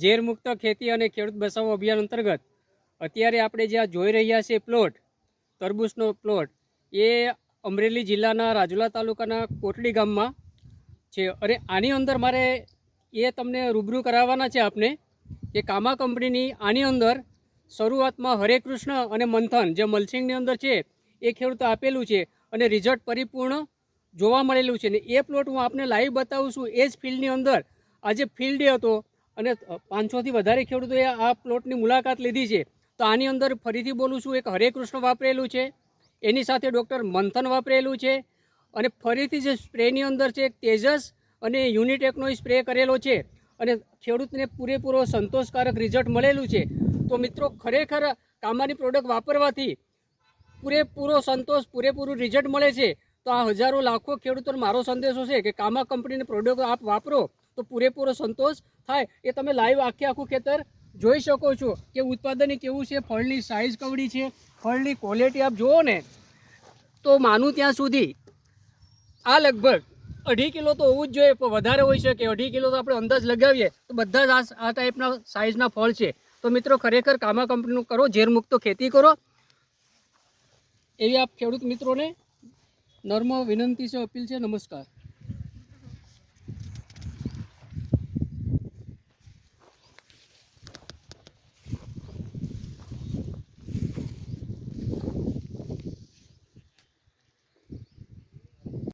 ઝેરમુક્ત ખેતી અને ખેડૂત બચાવો અભિયાન અંતર્ગત અત્યારે આપણે જ્યાં જોઈ રહ્યા છીએ પ્લોટ, તરબૂચનો પ્લોટ, એ અમરેલી જિલ્લાના રાજુલા તાલુકાના કોટડી ગામમાં છે. અને આની અંદર મારે એ તમને રૂબરૂ કરાવવાના છે આપને કે કામા કંપનીની આની અંદર શરૂઆતમાં હરે કૃષ્ણ અને મંથન જે મલ્સિંગની અંદર છે એ ખેડૂતો આપેલું છે અને રિઝલ્ટ પરિપૂર્ણ જોવા મળેલું છે. ને એ પ્લોટ હું આપને લાઈવ બતાવું છું. એ જ ફિલ્ડની અંદર આજે ફિલ્ડ ડે હતો અને 500થી વધારે ખેડૂતોએ આ પ્લોટની મુલાકાત લીધી છે. તો આની અંદર ફરીથી બોલું છું, એક હરે કૃષ્ણ વાપરેલું છે, એની સાથે ડૉક્ટર મંથન વાપરેલું છે અને ફરીથી જે સ્પ્રેની અંદર છે તેજસ અને યુનિટેકનો સ્પ્રે કરેલો છે અને ખેડૂતને પૂરેપૂરો સંતોષકારક રિઝલ્ટ મળેલું છે. તો મિત્રો ખરેખર કામાની પ્રોડક્ટ વાપરવાથી પૂરેપૂરો સંતોષ, પૂરેપૂરું રિઝલ્ટ મળે છે. તો આ હજારો લાખો ખેડૂતોને મારો સંદેશો છે કે કામા કંપનીની પ્રોડક્ટ આપ વાપરો તો પૂરેપૂરો સંતોષ થાય. એ તમે લાઈવ આખું ખેતર જોઈ શકો છો કે ઉત્પાદન કેવું છે, ફળની સાઇઝ કવડી છે, ફળની ક્વોલિટી આપ જુઓ ને તો માનું ત્યાં સુધી આ લગભગ 2.5 કિલો તો હોવું જ જોઈએ, પણ વધારે હોઈ શકે. 2.5 કિલો તો આપણે અંદાજ લગાવીએ તો બધા જ આ ટાઈપના સાઇઝના ફળ છે. તો મિત્રો ખરેખર કામા કંપનીનું કરો, ઝેરમુક્ત ખેતી કરો એવી આપ ખેડૂત મિત્રોને નર્મ વિનંતી છે, અપીલ છે. નમસ્કાર.